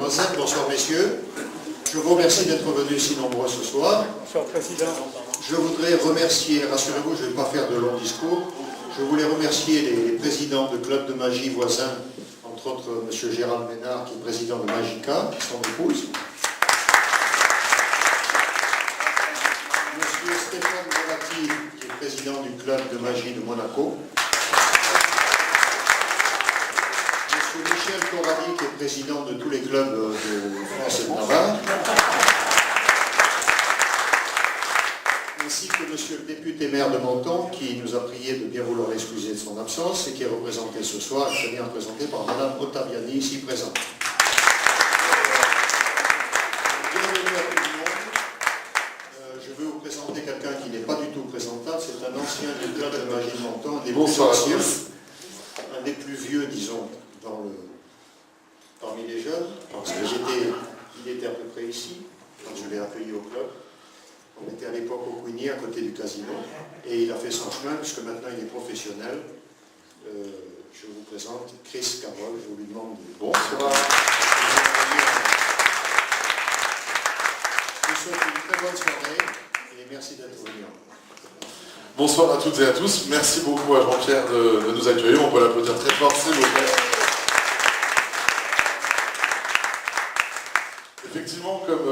Voisin, bonsoir messieurs. Je vous remercie d'être venus si nombreux ce soir. Bonsoir Président. Je voudrais remercier, rassurez-vous, je ne vais pas faire de long discours, je voulais remercier les présidents de clubs de magie voisins, entre autres M. Gérald Ménard, qui est président de Magica, son épouse. M. Stéphane Volati, qui est président du club de magie de Monaco. M. Michel Corradi, qui est président de tous les clubs de France et de Navarre. Ainsi que monsieur le député maire de Menton, qui nous a prié de bien vouloir l'excuser de son absence et qui est représenté ce soir, très bien représenté par madame Ottaviani, ici présente. Bienvenue à tout le monde. Je vais vous présenter quelqu'un qui n'est pas du tout présentable, c'est un ancien du club de magie de Menton, un des plus anciens, un des plus vieux, disons, parmi les jeunes, parce qu'il était à peu près ici, quand je l'ai accueilli au club. On était à l'époque au Queenie, à côté du casino, et il a fait son chemin, puisque maintenant il est professionnel. Je vous présente Chris Carroll, je vous lui demande de... Bonsoir. Je vous souhaite une très bonne soirée, et merci d'être venu. Bonsoir à toutes et à tous, merci beaucoup à Jean-Pierre de nous accueillir, on peut l'applaudir très fort, s'il vous plaît. Effectivement, comme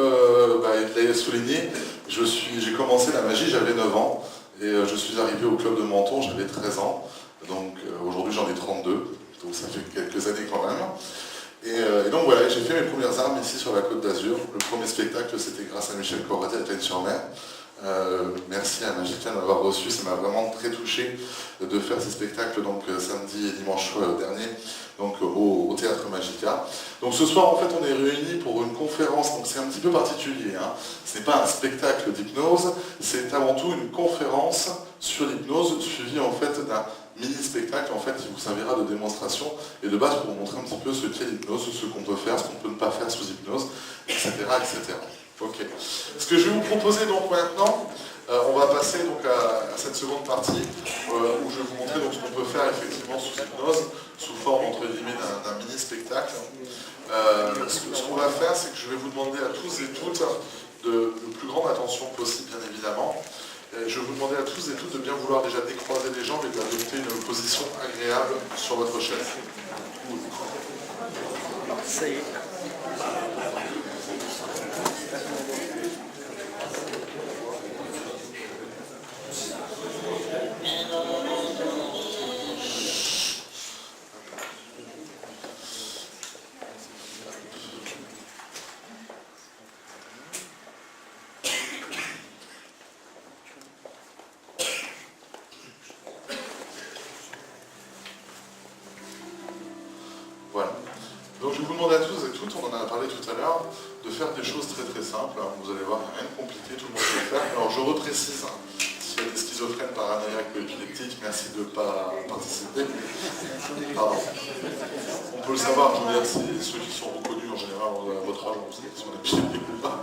il l'a souligné, j'ai commencé la magie, j'avais 9 ans, et je suis arrivé au club de Menton, j'avais 13 ans, donc aujourd'hui j'en ai 32, donc ça fait quelques années quand même. Et donc voilà, j'ai fait mes premières armes ici sur la Côte d'Azur. Le premier spectacle, c'était grâce à Michel Corradi à Cagnes-sur-Mer. Merci à Magica de m'avoir reçu, ça m'a vraiment très touché de faire ces spectacles donc samedi et dimanche dernier donc au Théâtre Magica. Donc ce soir en fait on est réunis pour une conférence, donc c'est un petit peu particulier, hein. Ce n'est pas un spectacle d'hypnose, c'est avant tout une conférence sur l'hypnose suivie en fait d'un mini-spectacle en fait qui vous servira de démonstration et de base pour vous montrer un petit peu ce qu'est l'hypnose, ce qu'on peut faire, ce qu'on peut ne pas faire sous hypnose, etc. etc. Ok. Ce que je vais vous proposer donc maintenant, on va passer donc à cette seconde partie où je vais vous montrer donc ce qu'on peut faire effectivement sous hypnose, sous forme entre guillemets d'un mini-spectacle. Ce qu'on va faire, c'est que je vais vous demander à tous et toutes de plus grande attention possible, bien évidemment. Je vais vous demander à tous et toutes de bien vouloir déjà décroiser les jambes et d'adopter une position agréable sur votre chaise. Ça y est. Voilà. Donc je vous demande à tous et toutes, on en a parlé tout à l'heure, de faire des choses très très simples. Vous allez voir, il n'y a rien de compliqué, tout le monde peut le faire. Alors je reprécise, s'il y a des schizophrènes, paranoïaques ou épileptiques, merci de ne pas participer. Pardon. On peut le savoir, je veux dire, ceux qui sont reconnus en général à votre âge, vous savez si on est épileptique ou pas.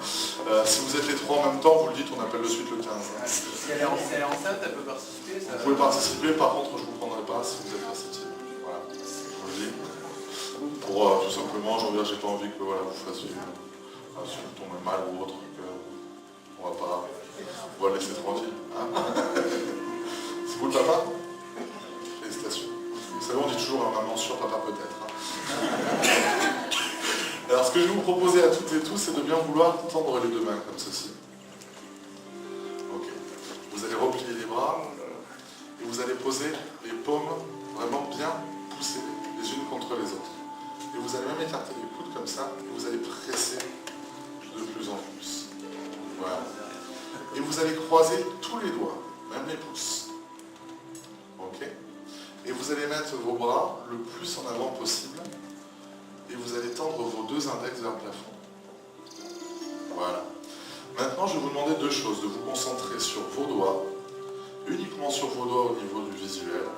Si vous êtes les trois en même temps, vous le dites, on appelle de suite le 15. Si elle est enceinte, elle peut participer. Vous pouvez participer, par contre je ne vous prendrai pas si vous êtes réceptif. Voilà, je vous le dis. Pour tout simplement, je veux dire, j'ai pas envie que voilà, vous fassiez si vous tombez mal ou autre, on va le laisser tranquille. Hein. C'est vous le papa? Félicitations. Vous savez, on dit toujours à maman sur, papa peut-être. Hein. Alors ce que je vais vous proposer à toutes et tous, c'est de bien vouloir tendre les deux mains comme ceci. Ok. Vous allez replier les bras et vous allez poser les paumes vraiment bien poussées les unes contre les autres. Et vous allez même écarter les coudes comme ça, et vous allez presser de plus en plus. Voilà. Et vous allez croiser tous les doigts, même les pouces. Ok? Et vous allez mettre vos bras le plus en avant possible, et vous allez tendre vos deux index vers le plafond. Voilà. Maintenant, je vais vous demander deux choses, de vous concentrer sur vos doigts, uniquement sur vos doigts au niveau du visuel,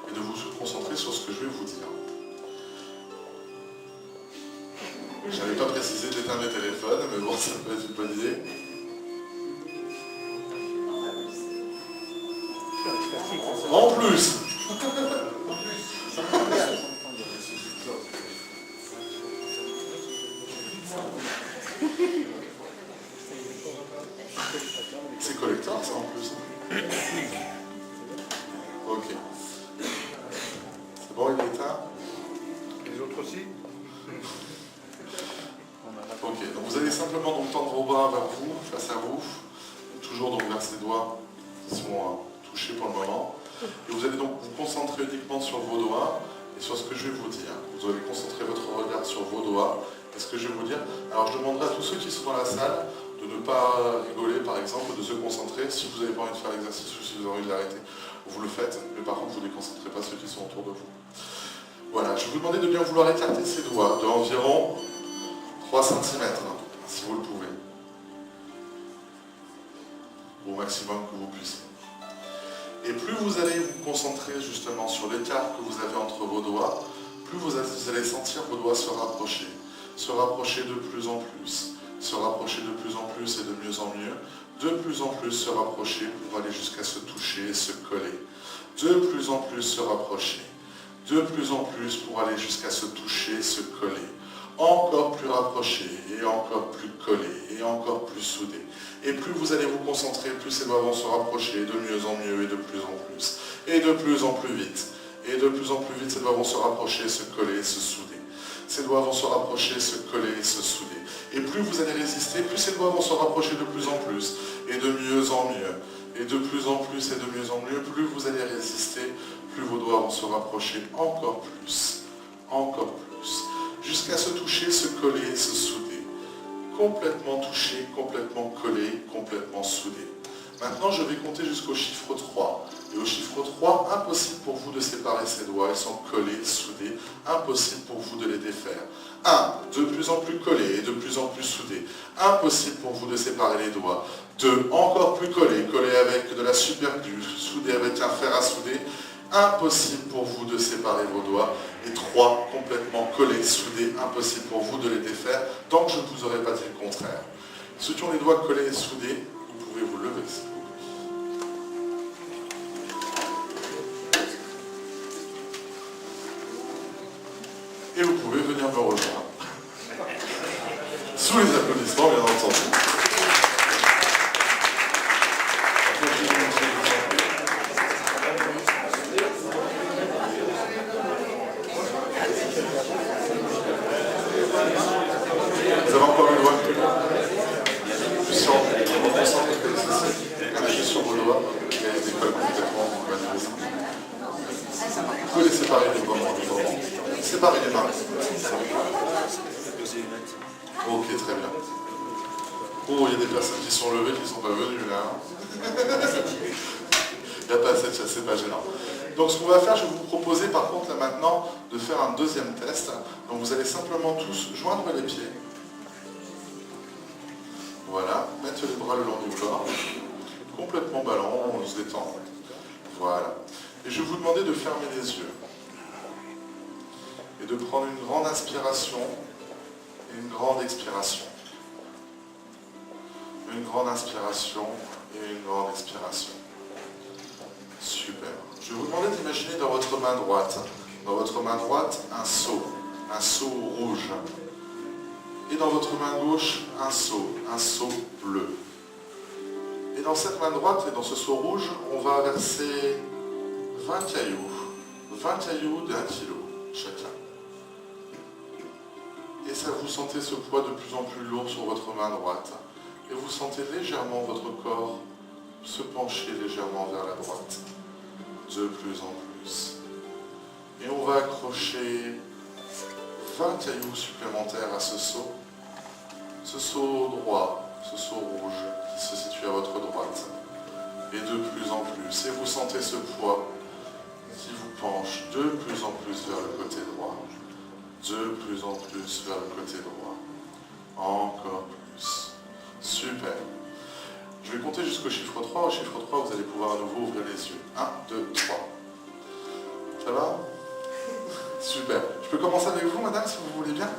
et de vous concentrer sur ce que je vais vous dire. Je n'avais pas précisé d'éteindre les téléphones, mais bon, ça peut être une bonne idée. En plus. Ok. C'est bon, il est éteint? Les autres aussi? Ok, donc vous allez simplement donc tendre vos bras vers vous, face à vous, toujours donc vers ces doigts qui sont touchés pour le moment. Et vous allez donc vous concentrer uniquement sur vos doigts et sur ce que je vais vous dire. Vous allez concentrer votre regard sur vos doigts et ce que je vais vous dire. Alors je demanderai à tous ceux qui sont dans la salle de ne pas rigoler par exemple, de se concentrer. Si vous n'avez pas envie de faire l'exercice ou si vous avez envie de l'arrêter, vous le faites, mais par contre vous ne déconcentrez pas ceux qui sont autour de vous. Voilà, je vais vous demander de bien vouloir écarter ces doigts de environ 3 cm, si vous le pouvez. Au maximum que vous puissiez. Et plus vous allez vous concentrer justement sur l'écart que vous avez entre vos doigts, plus vous allez sentir vos doigts se rapprocher de plus en plus, se rapprocher de plus en plus et de mieux en mieux, de plus en plus se rapprocher pour aller jusqu'à se toucher et se coller, de plus en plus se rapprocher, de plus en plus pour aller jusqu'à se toucher, se coller, encore plus rapproché et encore plus collé et encore plus soudé. Et plus vous allez vous concentrer, plus ces doigts vont se rapprocher de mieux en mieux et de plus en plus. Et de plus en plus vite. Et de plus en plus vite, ces doigts vont se rapprocher, se coller, se souder. Ces doigts vont se rapprocher, se coller, se souder. Et plus vous allez résister, plus ces doigts vont se rapprocher de plus en plus. Et de mieux en mieux. Et de plus en plus et de mieux en mieux, plus vous allez résister, plus vos doigts vont se rapprocher encore plus. Encore plus. Jusqu'à se toucher, se coller, se souder. Complètement touché, complètement collé, complètement soudé. Maintenant, je vais compter jusqu'au chiffre 3. Et au chiffre 3, impossible pour vous de séparer ces doigts. Ils sont collés, soudés. Impossible pour vous de les défaire. 1. De plus en plus collé et de plus en plus soudé. Impossible pour vous de séparer les doigts. 2. Encore plus collé, collé avec de la superglue, soudé avec un fer à souder. Impossible pour vous de séparer vos doigts. Et 3, complètement collés, soudés, impossible pour vous de les défaire, tant que je ne vous aurais pas dit le contraire. Ceux qui ont les doigts collés et soudés, vous pouvez vous lever, s'il vous plaît. Et vous pouvez venir me rejoindre. Sous les applaudissements, bien entendu. Vous avez encore le doigt plus sur vos doigts et des cols complètement vous pouvez les séparer des moments. Séparer les mains. Ok, très bien. Oh, il y a des personnes qui sont levées qui ne sont pas venues là. Il n'y a pas cette chasse, c'est pas gênant. Donc ce qu'on va faire, je vais vous proposer par contre là maintenant de faire un deuxième test. Donc vous allez simplement tous joindre les pieds. Voilà, mettre les bras le long du corps, complètement ballon, on se détend. Voilà. Et je vais vous demander de fermer les yeux. Et de prendre une grande inspiration et une grande expiration. Une grande inspiration et une grande expiration. Super. Je vais vous demander d'imaginer dans votre main droite, un seau rouge. Et dans votre main gauche, un seau bleu. Et dans cette main droite et dans ce seau rouge, on va verser 20 cailloux d'1 kilo chacun. Et ça, vous sentez ce poids de plus en plus lourd sur votre main droite. Et vous sentez légèrement votre corps se pencher légèrement vers la droite. De plus en plus. Et on va accrocher 20 cailloux supplémentaires à ce seau droit, ce seau rouge qui se situe à votre droite. Et de plus en plus. Et vous sentez ce poids qui vous penche de plus en plus vers le côté droit. De plus en plus vers le côté droit. Encore plus. Super. Je vais compter jusqu'au chiffre 3. Au chiffre 3, vous allez pouvoir à nouveau ouvrir les yeux. 1, 2, 3. Ça va? Super. Je peux commencer avec vous, madame, si vous voulez bien?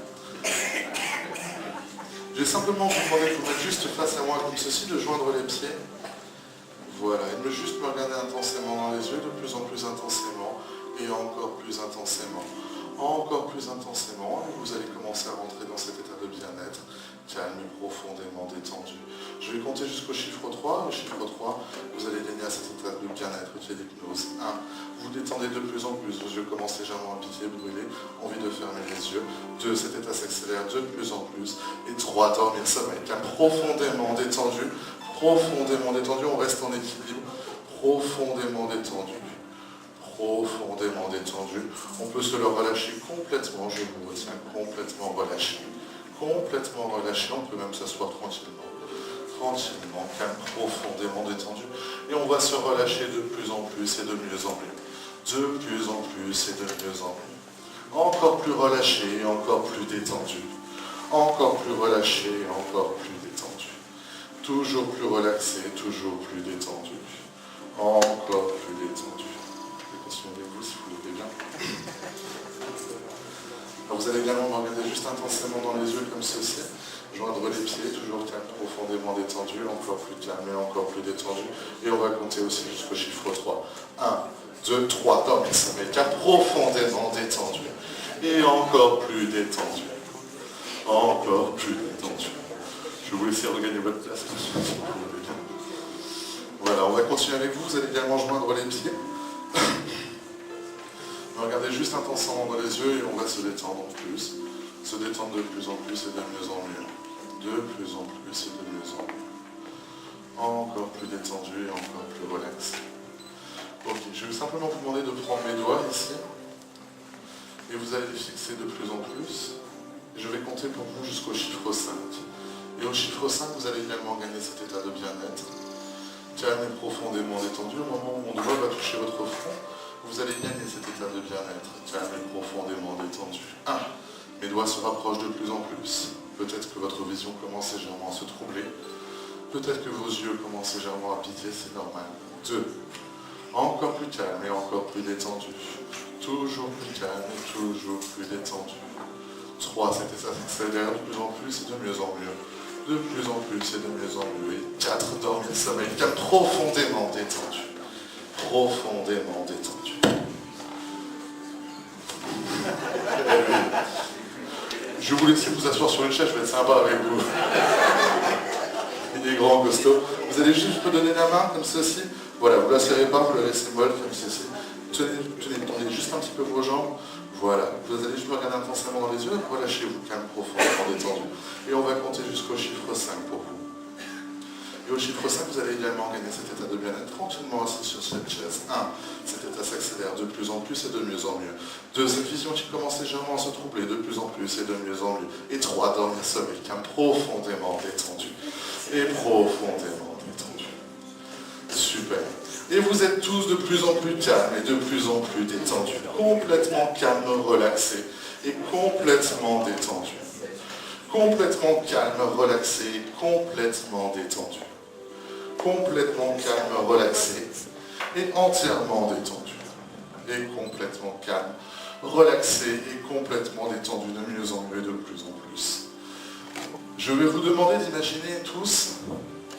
Je vais simplement vous demander de vous mettre juste face à moi comme ceci, de joindre les pieds. Voilà. Et de juste me regarder intensément dans les yeux, de plus en plus intensément, et encore plus intensément. Encore plus intensément, et vous allez commencer à rentrer dans cet état de bien-être, calme et profondément détendu. Je vais compter jusqu'au chiffre 3. Au chiffre 3, vous allez gagner à cet état de bien-être qui est l'hypnose. 1, détendez de plus en plus. Vos yeux commencent légèrement à piquer, brûler. Envie de fermer les yeux. 2, cet état s'accélère de plus en plus. Et 3, dormir sommeil. Calme, profondément détendu. Profondément détendu. On reste en équilibre. Profondément détendu. Profondément détendu. On peut se le relâcher complètement. Je vous retiens complètement relâché. Complètement relâché. On peut même s'asseoir tranquillement. Tranquillement, calme, profondément détendu. Et on va se relâcher de plus en plus et de mieux en mieux. De plus en plus et de mieux en mieux. Encore plus relâché et encore plus détendu. Encore plus relâché et encore plus détendu. Toujours plus relaxé, toujours plus détendu. Encore plus détendu. Je vais continuer avec vous si vous voulez bien. Alors vous allez également me regarder juste intensément dans les yeux comme ceci. Joindre les pieds, toujours calme, profondément détendu, encore plus calme et encore plus détendu. Et on va compter aussi jusqu'au chiffre 3. 1, 2, 3, dormez, sommeil, calme, profondément détendu. Et encore plus détendu. Encore plus détendu. Je vais vous laisser regagner votre place. Voilà, on va continuer avec vous. Vous allez également joindre les pieds. Regardez juste intensément dans les yeux et on va se détendre en plus. Se détendre de plus en plus et de mieux en mieux. De plus en plus et de mieux en mieux. Encore plus détendu et encore plus relax. Ok, je vais simplement vous demander de prendre mes doigts ici. Et vous allez les fixer de plus en plus. Et je vais compter pour vous jusqu'au chiffre 5. Et au chiffre 5, vous allez également gagner cet état de bien-être. Calme et profondément détendu. Au moment où mon doigt va toucher votre front, vous allez gagner cet état de bien-être. Calme et profondément détendu. 1. Mes doigts se rapprochent de plus en plus. Peut-être que votre vision commence légèrement à se troubler. Peut-être que vos yeux commencent légèrement à piquer, c'est normal. 2. Encore plus calme et encore plus détendu. Toujours plus calme et toujours plus détendu. 3. Cet état s'accélère de plus en plus et de mieux en mieux. De plus en plus et de mieux en mieux. Et 4. Dormir, sommeil, calme, profondément détendu. Profondément détendu. Je vais vous laisser vous asseoir sur une chaise, je vais être sympa avec vous. Il est grand, costaud. Vous allez juste me donner la main comme ceci. Voilà, vous ne la serrez pas, vous la laissez molle comme ceci. Tendez juste un petit peu vos jambes. Voilà, vous allez juste me regarder intensément dans les yeux. Relâchez-vous, calme, profondément détendu. Et on va compter jusqu'au chiffre 5 pour vous. Et au chiffre 5, vous allez également gagner cet état de bien-être tranquillement assis sur cette chaise. 1. Cet état s'accélère de plus en plus et de mieux en mieux. 2. Cette vision qui commence légèrement à se troubler de plus en plus et de mieux en mieux. Et 3. Dormir sommeil, calme, profondément détendu. Et profondément détendu. Super. Et vous êtes tous de plus en plus calmes et de plus en plus détendus. Complètement calme, relaxé et complètement détendu. Complètement calme, relaxé et complètement détendu. Complètement calme, relaxé et entièrement détendu. Et complètement calme, relaxé et complètement détendu de mieux en mieux, de plus en plus. Je vais vous demander d'imaginer tous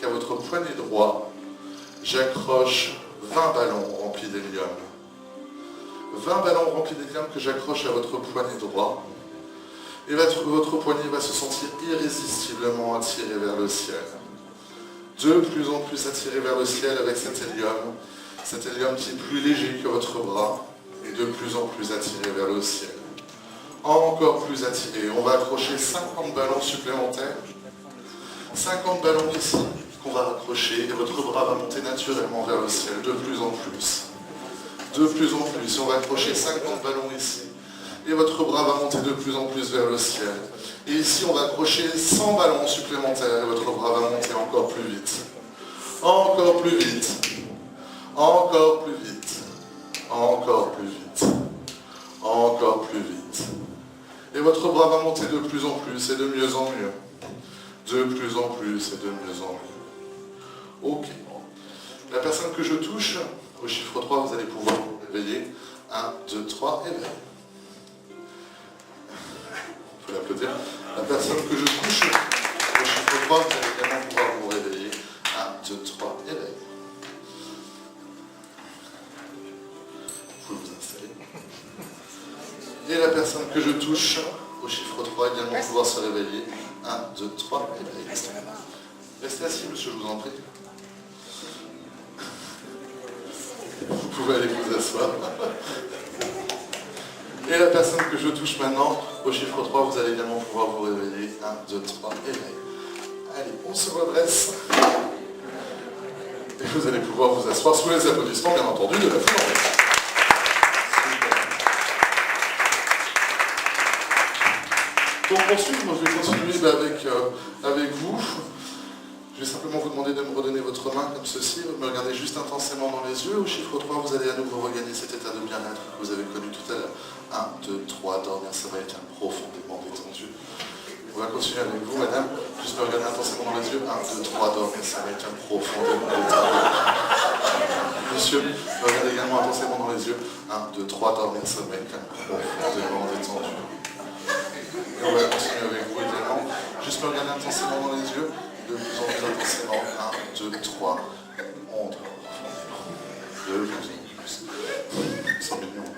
qu'à votre poignet droit, j'accroche 20 ballons remplis d'hélium. 20 ballons remplis d'hélium que j'accroche à votre poignet droit. Et votre poignet va se sentir irrésistiblement attiré vers le ciel. De plus en plus attiré vers le ciel avec cet hélium qui est plus léger que votre bras, et de plus en plus attiré vers le ciel. Encore plus attiré. On va accrocher 50 ballons supplémentaires. 50 ballons ici qu'on va raccrocher, et votre bras va monter naturellement vers le ciel, de plus en plus. De plus en plus. On va accrocher 50 ballons ici. Et votre bras va monter de plus en plus vers le ciel. Et ici, on va accrocher 100 ballons supplémentaires et votre bras va monter encore plus vite. Encore plus vite. Encore plus vite. Encore plus vite. Encore plus vite. Et votre bras va monter de plus en plus et de mieux en mieux. De plus en plus et de mieux en mieux. Ok. La personne que je touche, au chiffre 3, vous allez pouvoir vous réveiller. 1, 2, 3, éveil. Il faut l'applaudir. La personne que je touche, au chiffre 3, vous allez également pouvoir vous réveiller. 1, 2, 3, éveil. Vous pouvez vous installer. Et la personne que je touche, au chiffre 3, également pouvoir se réveiller. 1, 2, 3, éveil. Restez assis, monsieur, je vous en prie. pouvez aller vous asseoir. Et la personne que je touche maintenant, au chiffre 3, vous allez également pouvoir vous réveiller. 1, 2, 3, éveil. Allez, on se redresse. Et vous allez pouvoir vous asseoir sous les applaudissements, bien entendu, de la foule en reste. Pour poursuivre, moi, je vais continuer avec vous. Je vais simplement vous demander de me redonner votre main comme ceci, me regarder juste intensément dans les yeux. Au chiffre 3, vous allez à nouveau regagner cet état de bien-être que vous avez connu tout à l'heure. 1, 2, 3, dormir, ça va être profondément détendu. On va continuer avec vous, madame. Juste me regarder intensément dans les yeux. 1, 2, 3, dormir, ça va être profondément détendu. Monsieur, me regardez également intensément dans les yeux. 1, 2, 3, dormir, ça va être profondément détendu. Et on va continuer avec vous également. Juste me regarder intensément dans les yeux. De plus en plus intensément. 1, 2, 3. On dort. De plus en plus. 100 millions.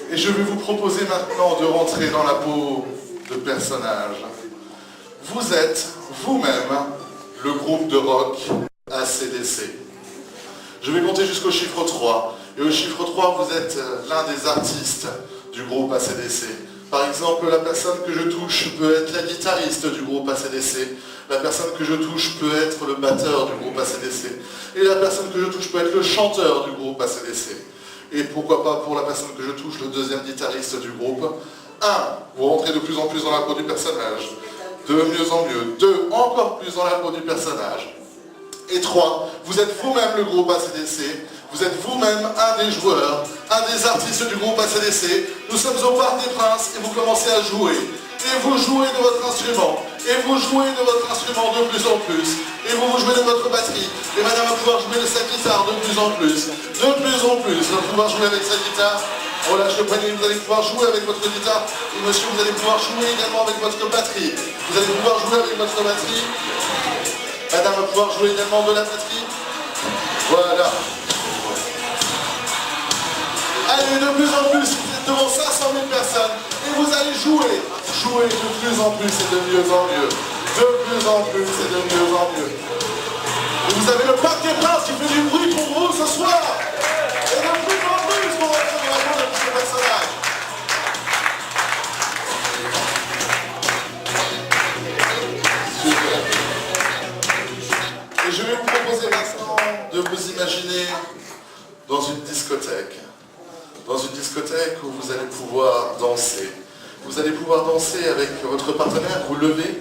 Et je vais vous proposer maintenant de rentrer dans la peau de personnage. Vous êtes vous-même le groupe de rock AC/DC. Je vais compter jusqu'au chiffre 3. Et au chiffre 3, vous êtes l'un des artistes du groupe AC/DC. Par exemple, la personne que je touche peut être la guitariste du groupe AC/DC. La personne que je touche peut être le batteur du groupe AC/DC. Et la personne que je touche peut être le chanteur du groupe AC/DC. Et pourquoi pas pour la personne que je touche, le deuxième guitariste du groupe. 1. Vous rentrez de plus en plus dans la peau du personnage. De mieux en mieux. 2. Encore plus dans la peau du personnage. Et 3. Vous êtes vous-même le groupe AC/DC. Vous êtes vous-même un des joueurs, un des artistes du groupe AC/DC. Nous sommes au Parc des Princes et vous commencez à jouer. Et vous jouez de votre instrument. Et vous jouez de votre instrument de plus en plus. Et vous jouez de votre batterie. Et madame va pouvoir jouer de sa guitare de plus en plus. De plus en plus. Elle va pouvoir jouer avec sa guitare. On lâche le poignet, vous allez pouvoir jouer avec votre guitare. Et monsieur, vous allez pouvoir jouer également avec votre batterie. Vous allez pouvoir jouer avec votre batterie. Madame va pouvoir jouer également de la batterie. Voilà. Allez, de plus en plus, vous êtes devant 500 000 personnes. Et vous allez jouer. Jouer de plus en plus et de mieux en mieux. De plus en plus et de mieux en mieux. Et vous avez le Parc des Princes qui fait du bruit pour vous ce soir. Et de plus en plus pour votre vraiment de ce personnage. Super. Et je vais vous proposer maintenant de vous imaginer dans une discothèque. Dans une discothèque où vous allez pouvoir danser. Vous allez pouvoir danser avec votre partenaire, vous levez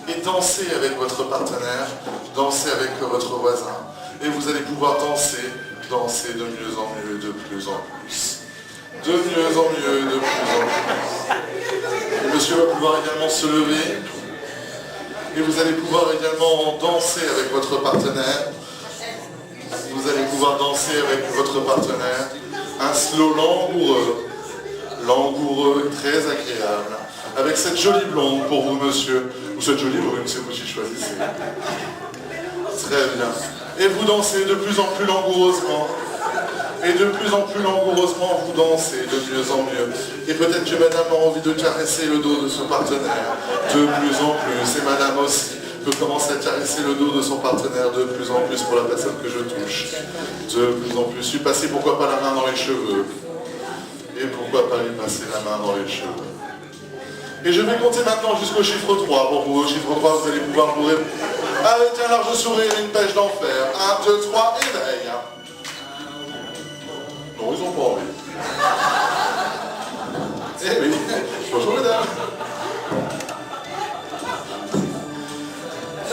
et danser avec votre partenaire, danser avec votre voisin. Et vous allez pouvoir danser de mieux en mieux, de plus en plus. De mieux en mieux, de plus en plus. Et monsieur va pouvoir également se lever. Et vous allez pouvoir également danser avec votre partenaire. Vous allez pouvoir danser avec votre partenaire. Un slow langoureux. Langoureux, très agréable, avec cette jolie blonde pour vous, monsieur, ou cette jolie brune, c'est vous qui choisissez. Très bien. Et vous dansez de plus en plus langoureusement. Et de plus en plus langoureusement, vous dansez de mieux en mieux. Et peut-être que madame a envie de caresser le dos de son partenaire. De plus en plus. Et madame aussi peut commencer à caresser le dos de son partenaire de plus en plus pour la personne que je touche. De plus en plus. Lui passer pourquoi pas la main dans les cheveux. Et pourquoi pas lui passer la main dans les cheveux. Et je vais compter maintenant jusqu'au chiffre 3 pour vous. Au chiffre 3, vous allez pouvoir vous répondre avec un large sourire et une pêche d'enfer. 1, 2, 3, éveil. Non, ils n'ont pas envie. Eh oui, bonjour mesdames.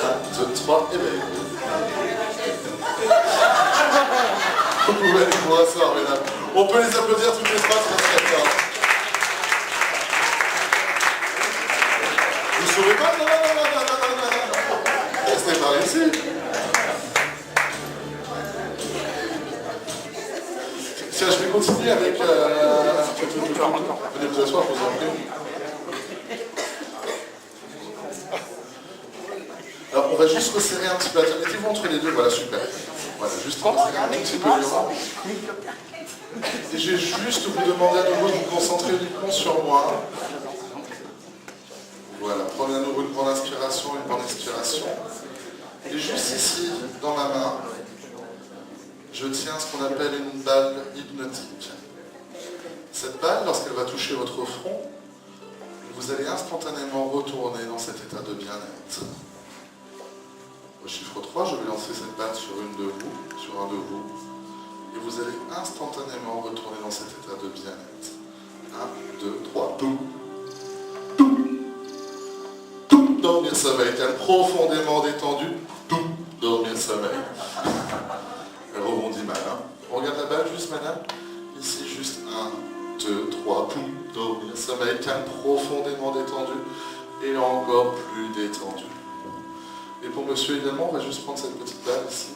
1, 2, 3, éveil. Vous pouvez aller vous rasseoir, mesdames. On peut les applaudir toutes les 3, c'est très fort. Vous ne saurez pas? Non. Restez par ici. Tiens, je vais continuer avec... Venez vous asseoir, je vous en prie. Alors, on va juste resserrer un petit peu. Mettez-vous entre les deux, voilà, super. Voilà, juste resserrer un petit peu. Et j'ai juste vous demander à nouveau de vous concentrer uniquement sur moi. Voilà, prenez à nouveau une grande inspiration, une grande expiration. Et juste ici, dans ma main, je tiens ce qu'on appelle une balle hypnotique. Cette balle, lorsqu'elle va toucher votre front, vous allez instantanément retourner dans cet état de bien-être. Au chiffre 3, je vais lancer cette balle sur un de vous, et vous allez instantanément retourner dans cet état de bien-être. 1, 2, 3, tout. Dormir sommeil, calme, profondément détendu, dormir sommeil. Elle rebondit mal, hein. On regarde la balle juste, madame. Ici, juste 1, 2, 3, dormir sommeil, calme, profondément détendu, et encore plus détendu. Et pour monsieur également, on va juste prendre cette petite balle ici.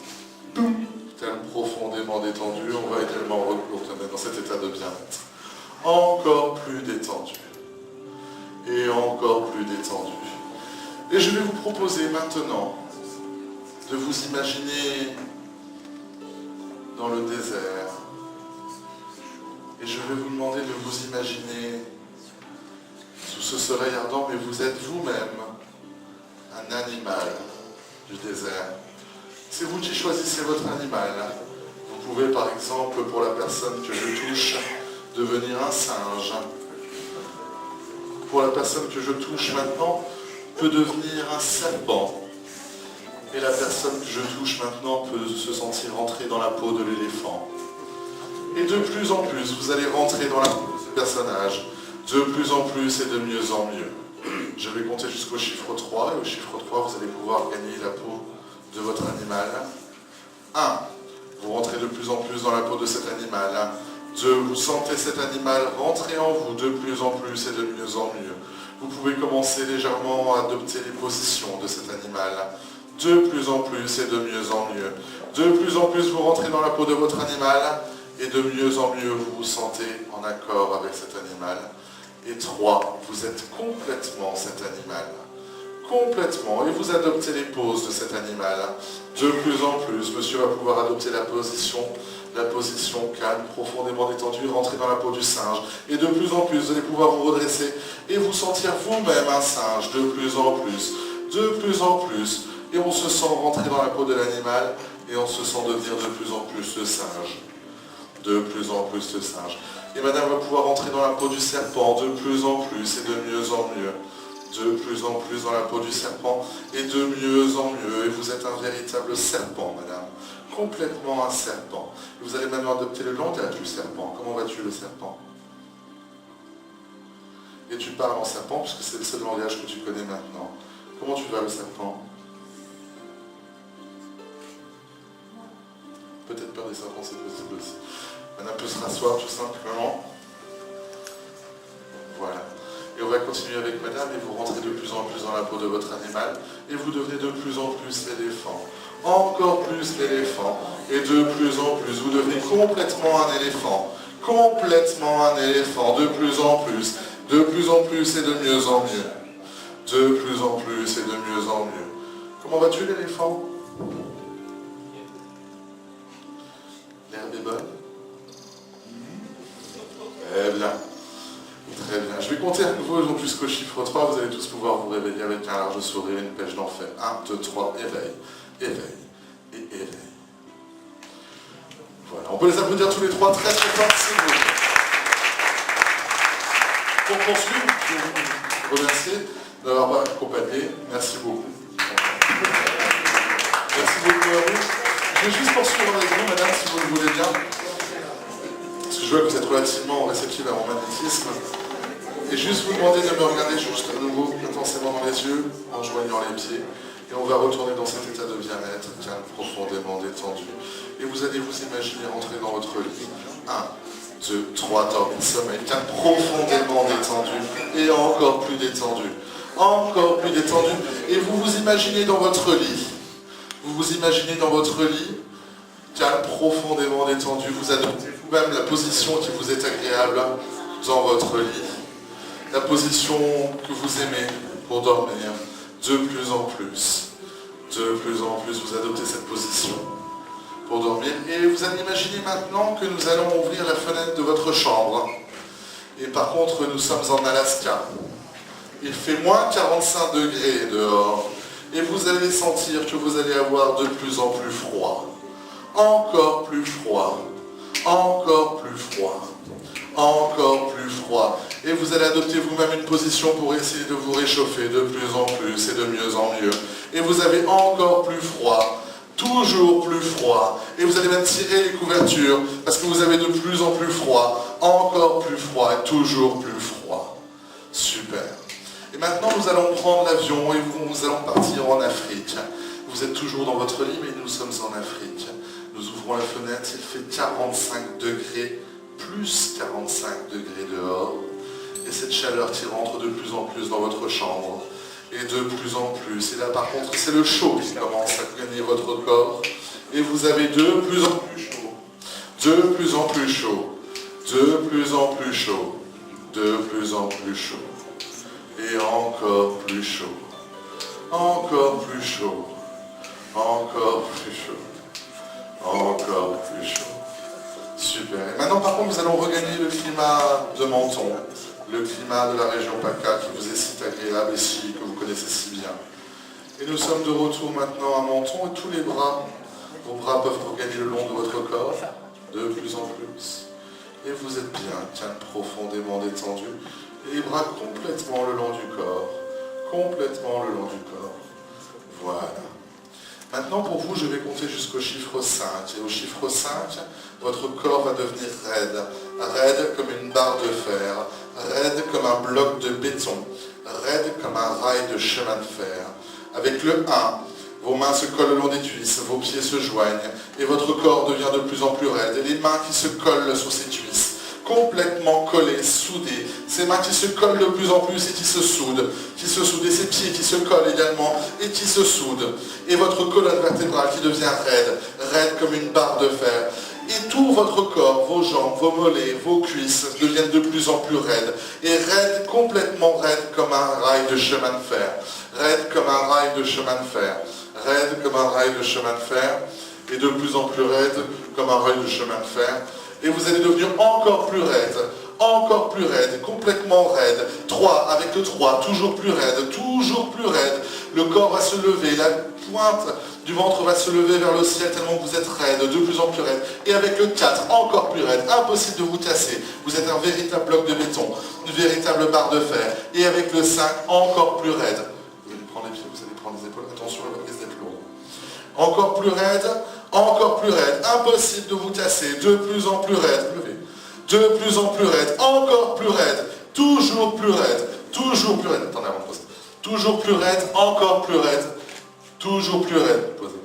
Calme, profondément détendu, on va également retourner dans cet état de bien-être. Encore plus détendu. Et encore plus détendu. Et je vais vous proposer maintenant de vous imaginer dans le désert. Et je vais vous demander de vous imaginer sous ce soleil ardent, mais vous êtes vous-même un animal du désert. C'est vous qui choisissez votre animal. Vous pouvez par exemple, pour la personne que je touche, devenir un singe. Pour la personne que je touche maintenant, peut devenir un serpent. Et la personne que je touche maintenant peut se sentir rentrer dans la peau de l'éléphant. Et de plus en plus, vous allez rentrer dans la peau de ce personnage. De plus en plus et de mieux en mieux. Je vais compter jusqu'au chiffre 3. Et au chiffre 3, vous allez pouvoir gagner la peau de votre animal. 1. Vous rentrez de plus en plus dans la peau de cet animal. 2. Vous sentez cet animal rentrer en vous de plus en plus et de mieux en mieux. Vous pouvez commencer légèrement à adopter les positions de cet animal. De plus en plus et de mieux en mieux. De plus en plus, vous rentrez dans la peau de votre animal et de mieux en mieux, vous vous sentez en accord avec cet animal. Et 3, vous êtes complètement cet animal. Complètement. Et vous adoptez les poses de cet animal. De plus en plus, monsieur va pouvoir adopter la position calme, profondément détendue, rentrer dans la peau du singe. Et de plus en plus, vous allez pouvoir vous redresser et vous sentir vous-même un singe, de plus en plus. De plus en plus. Et on se sent rentrer dans la peau de l'animal et on se sent devenir de plus en plus le singe. De plus en plus le singe. Et madame va pouvoir rentrer dans la peau du serpent de plus en plus et de mieux en mieux. De plus en plus dans la peau du serpent et de mieux en mieux. Et vous êtes un véritable serpent, madame. Complètement un serpent. Vous allez même adopter le langage du serpent. Comment vas-tu, le serpent? Et tu parles en serpent, puisque c'est le seul langage que tu connais maintenant. Comment tu vas, le serpent? Peut-être peur des serpents, c'est possible aussi. Madame peut se rasseoir tout simplement. Voilà. Et on va continuer avec madame et vous rentrez de plus en plus dans la peau de votre animal et vous devenez de plus en plus l'éléphant. Encore plus l'éléphant. Et de plus en plus, vous devenez complètement un éléphant. Complètement un éléphant. De plus en plus. De plus en plus et de mieux en mieux. De plus en plus et de mieux en mieux. Comment vas-tu, l'éléphant? L'herbe est bonne? Très bien. Très bien. Je vais compter à nouveau jusqu'au chiffre 3. Vous allez tous pouvoir vous réveiller avec un large sourire, une pêche d'enfer. 1, 2, 3, éveil. Éveil. Et éveil. Voilà. On peut les applaudir tous les trois très très fort, s'il vous plaît. Pour poursuivre, je vais vous remercier d'avoir accompagné. Merci beaucoup. Merci beaucoup à vous. Je vais juste poursuivre avec vous, madame, si vous le voulez bien. Parce que je vois que vous êtes relativement réceptive à mon magnétisme. Et juste vous demander de me regarder juste à nouveau intensément dans les yeux, en joignant les pieds. Et on va retourner dans cet état de bien-être, calme, profondément détendu. Et vous allez vous imaginer rentrer dans votre lit. 1, 2, 3, dormir, sommeil, calme, profondément détendu. Et encore plus détendu. Encore plus détendu. Et vous vous imaginez dans votre lit. Vous vous imaginez dans votre lit, calme, profondément détendu. Vous adoptez vous-même la position qui vous est agréable dans votre lit. La position que vous aimez pour dormir. De plus en plus. De plus en plus, vous adoptez cette position pour dormir. Et vous allez imaginer maintenant que nous allons ouvrir la fenêtre de votre chambre. Et par contre, nous sommes en Alaska. Il fait moins 45 degrés dehors. Et vous allez sentir que vous allez avoir de plus en plus froid. encore plus froid, encore plus froid, encore plus froid. Et vous allez adopter vous-même une position pour essayer de vous réchauffer de plus en plus et de mieux en mieux. Et vous avez encore plus froid, toujours plus froid. Et vous allez même tirer les couvertures parce que vous avez de plus en plus froid, encore plus froid et toujours plus froid. Super. Et maintenant, nous allons prendre l'avion et nous allons partir en Afrique. Vous êtes toujours dans votre lit, mais nous sommes en Afrique. Nous ouvrons la fenêtre, il fait 45 degrés, plus 45 degrés dehors. Et cette chaleur qui rentre de plus en plus dans votre chambre. Et de plus en plus. Et là, par contre, c'est le chaud qui commence à gagner votre corps. Et vous avez de plus en plus chaud. De plus en plus chaud. De plus en plus chaud. De plus en plus chaud. Et encore plus chaud. Encore plus chaud. Encore plus chaud. Encore plus chaud. Super. Et maintenant, par contre, nous allons regagner le climat de Menton. Le climat de la région PACA qui vous est si agréable ici, que vous connaissez si bien. Et nous sommes de retour maintenant à Menton et tous les bras, vos bras peuvent regagner le long de votre corps, de plus en plus. Et vous êtes bien profondément détendu. Et les bras complètement le long du corps. Complètement le long du corps. Voilà. Maintenant, pour vous, je vais compter jusqu'au chiffre 5. Et au chiffre 5, votre corps va devenir raide. Raide comme une barre de fer. Raide comme un bloc de béton. Raide comme un rail de chemin de fer. Avec le 1, vos mains se collent le long des cuisses, vos pieds se joignent, et votre corps devient de plus en plus raide. Et les mains qui se collent sur ces cuisses, complètement collées, soudées. Ces mains qui se collent de plus en plus et qui se soudent. Et ces pieds qui se collent également et qui se soudent. Et votre colonne vertébrale qui devient raide, raide comme une barre de fer. Et tout votre corps, vos jambes, vos mollets, vos cuisses deviennent de plus en plus raides. Et raides, complètement raides comme un rail de chemin de fer. Raide comme un rail de chemin de fer. Raide comme un rail de chemin de fer. Et de plus en plus raide comme un rail de chemin de fer. Et vous allez devenir encore plus raide, complètement raide. 3, avec le 3, toujours plus raide, toujours plus raide. Le corps va se lever, la pointe du ventre va se lever vers le ciel tellement que vous êtes raide, de plus en plus raide. Et avec le 4, encore plus raide, impossible de vous casser. Vous êtes un véritable bloc de béton, une véritable barre de fer. Et avec le 5, encore plus raide. Vous allez prendre les pieds, vous allez prendre les épaules, attention, la prise d'être lourde. Encore plus raide, impossible de vous casser, de plus en plus raide, levez. De plus en plus raide, encore plus raide, toujours plus raide, attendez avant de poser. Toujours plus raide, encore plus raide, toujours plus raide, posez.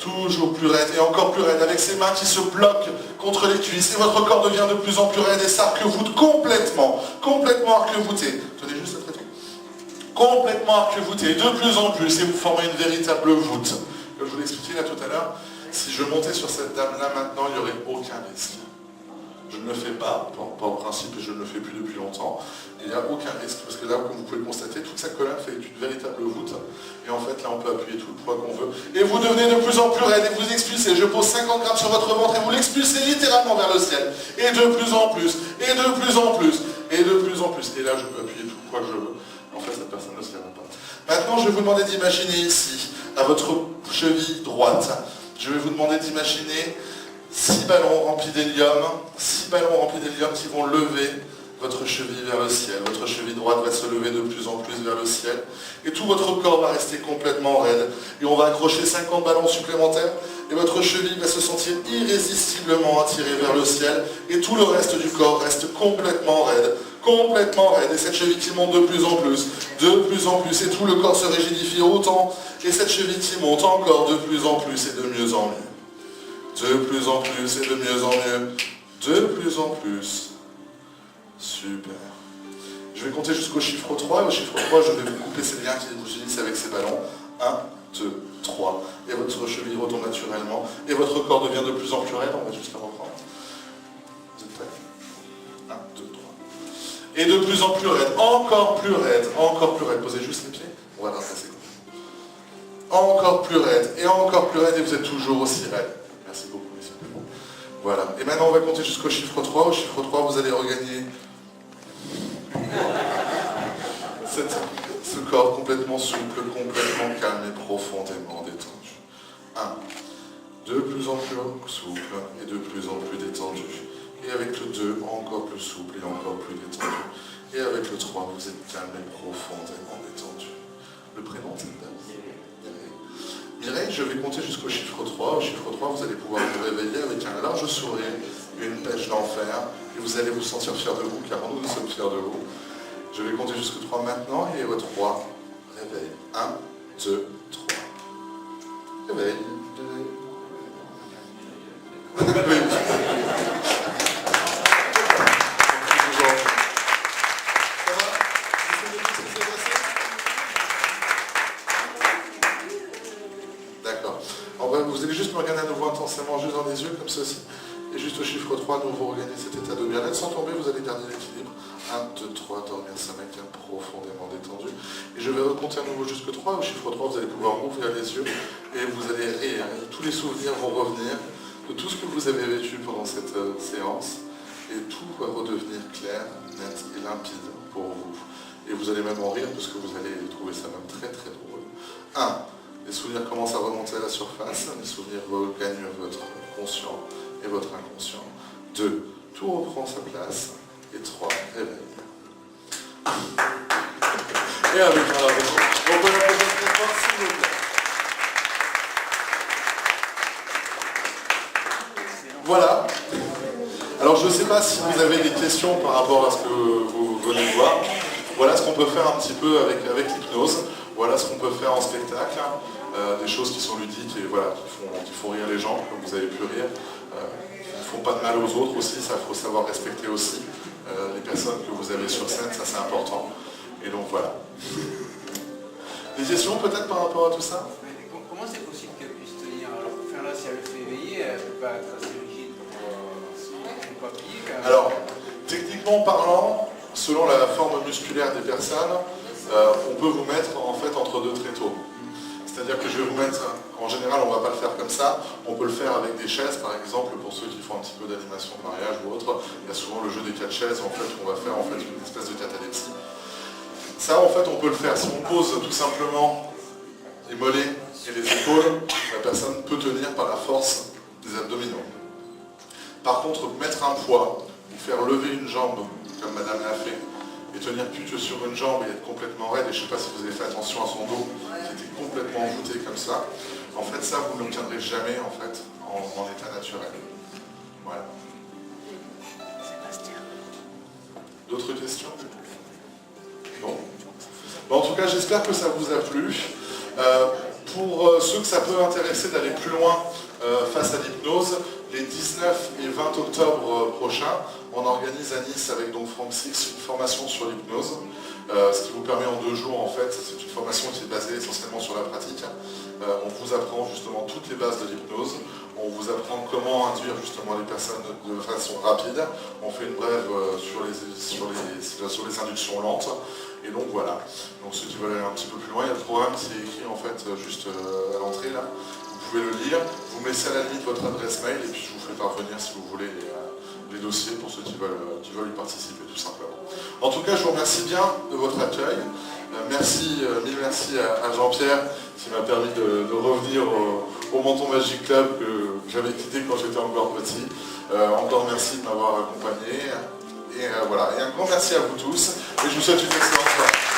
Toujours plus raide et encore plus raide, avec ses mains qui se bloquent contre les cuisses, et votre corps devient de plus en plus raide et s'arc-voûte complètement arc-voûté. Tenez juste après tout. Complètement arc-voûté, de plus en plus, et vous formez une véritable voûte. Comme je vous l'ai expliqué là tout à l'heure, si je montais sur cette dame-là maintenant, il n'y aurait aucun risque. Je ne le fais pas au principe, et je ne le fais plus depuis longtemps. Il n'y a aucun risque, parce que là, comme vous pouvez le constater, toute sa colonne fait une véritable voûte. Et en fait, là, on peut appuyer tout le poids qu'on veut. Et vous devenez de plus en plus raide, et vous expulsez. Je pose 50 grammes sur votre ventre, et vous l'expulsez littéralement vers le ciel. Et de plus en plus, et de plus en plus, et de plus en plus. Et là, je peux appuyer tout le poids que je veux. En fait, cette personne ne se lève pas. Maintenant, je vais vous demander d'imaginer ici, à votre cheville droite, je vais vous demander d'imaginer 6 ballons remplis d'hélium, 6 ballons remplis d'hélium qui vont lever votre cheville vers le ciel. Votre cheville droite va se lever de plus en plus vers le ciel. Et tout votre corps va rester complètement raide. Et on va accrocher 50 ballons supplémentaires. Et votre cheville va se sentir irrésistiblement attirée vers le ciel. Et tout le reste du corps reste complètement raide. Complètement raide. Et cette cheville qui monte de plus en plus. De plus en plus. Et tout le corps se rigidifie autant. Et cette cheville qui monte encore de plus en plus et de mieux en mieux. De plus en plus et de mieux en mieux. De plus en plus. Super. Je vais compter jusqu'au chiffre 3. Et au chiffre 3, je vais vous couper ces liens qui vous unissent avec ces ballons. 1, 2, 3. Et votre cheville retombe naturellement. Et votre corps devient de plus en plus raide. On va juste la reprendre. Vous êtes prêts? 1, 2, 3. Et de plus en plus raide. Encore plus raide. Encore plus raide. Posez juste les pieds. Voilà, ça c'est cool. Encore plus raide. Et encore plus raide. Et vous êtes toujours aussi raide. Merci beaucoup, messieurs. Voilà. Et maintenant, on va compter jusqu'au chiffre 3. Au chiffre 3, vous allez regagner ce corps complètement souple, complètement calme et profondément détendu. 1, de plus en plus souple et de plus en plus détendu. Et avec le 2, encore plus souple et encore plus détendu. Et avec le 3, vous êtes calme et profondément détendu. Le prénom, c'est Mireille, je vais compter jusqu'au chiffre 3. Au chiffre 3, vous allez pouvoir vous réveiller avec un large sourire, une pêche d'enfer, et vous allez vous sentir fier de vous, car nous sommes fiers de vous. Je vais compter jusqu'au 3 maintenant, et au 3, réveil. 1, 2, 3. Réveil. D'accord. Vous allez juste me regarder à nouveau intensément, juste dans les yeux, comme ceci. Et juste au chiffre 3, nous vous regagnez cet état de bien-être. Sans tomber, vous allez garder l'équilibre. 1, 2, 3, dormir, ça maintient profondément détendu. Et je vais recompter à nouveau jusqu'au 3. Au chiffre 3, vous allez pouvoir ouvrir les yeux et vous allez rire. Et tous les souvenirs vont revenir de tout ce que vous avez vécu pendant cette séance. Et tout va redevenir clair, net et limpide pour vous. Et vous allez même en rire parce que vous allez trouver ça même très très drôle. 1. Les souvenirs commencent à remonter à la surface. Les souvenirs regagnent votre conscient et votre inconscient. 2. Tout reprend sa place. Et 3. Réveil. Et avec un on peut l'applaudir très fort, s'il vous plaît. Voilà. Alors je ne sais pas si vous avez des questions par rapport à ce que vous venez de voir. Voilà ce qu'on peut faire un petit peu avec l'hypnose. Voilà ce qu'on peut faire en spectacle. Des choses qui sont ludiques et voilà, qui font rire les gens, comme vous avez pu rire. Qui ne font pas de mal aux autres aussi, ça faut savoir respecter aussi les personnes que vous avez sur scène, ça c'est important. Et donc voilà. Des questions peut-être par rapport à tout ça? Comment c'est possible qu'elle puisse tenir? Alors, enfin, là, si elle le fait éveiller, elle ne peut pas être assez rigide pour pas plier quand même. Alors, techniquement parlant, selon la forme musculaire des personnes, on peut vous mettre en fait entre deux tréteaux. C'est-à-dire que je vais vous mettre, en général on ne va pas le faire comme ça, on peut le faire avec des chaises par exemple, pour ceux qui font un petit peu d'animation de mariage ou autre, il y a souvent le jeu des 4 chaises en fait, on va faire en fait une espèce de catalepsie. Ça en fait on peut le faire, si on pose tout simplement les mollets et les épaules, la personne peut tenir par la force des abdominaux. Par contre, mettre un poids, ou faire lever une jambe, comme madame l'a fait, et tenir plus que sur une jambe et être complètement raide, et je ne sais pas si vous avez fait attention à son dos, qui était complètement voûté comme ça, en fait ça vous ne l'obtiendrez jamais en fait en état naturel. Voilà. D'autres questions? Non. Bon, en tout cas j'espère que ça vous a plu. Pour ceux que ça peut intéresser d'aller plus loin face à l'hypnose, les 19 et 20 octobre prochains, on organise à Nice avec donc Franck Six une formation sur l'hypnose, ce qui vous permet en 2 jours en fait, c'est une formation qui est basée essentiellement sur la pratique. On vous apprend justement toutes les bases de l'hypnose, on vous apprend comment induire justement les personnes de façon rapide, on fait une brève sur les inductions lentes, et donc voilà. Donc ceux qui veulent aller un petit peu plus loin, il y a le programme qui est écrit en fait juste à l'entrée là. Vous pouvez le lire, vous me laissez à la limite votre adresse mail et puis je vous ferai parvenir si vous voulez les dossiers pour ceux qui veulent y participer tout simplement. En tout cas, je vous remercie bien de votre accueil. Mille merci à Jean-Pierre qui m'a permis de revenir au Menton Magic Club que j'avais quitté quand j'étais encore petit. Encore merci de m'avoir accompagné. Et voilà, et un grand merci à vous tous. Et je vous souhaite une excellente soirée.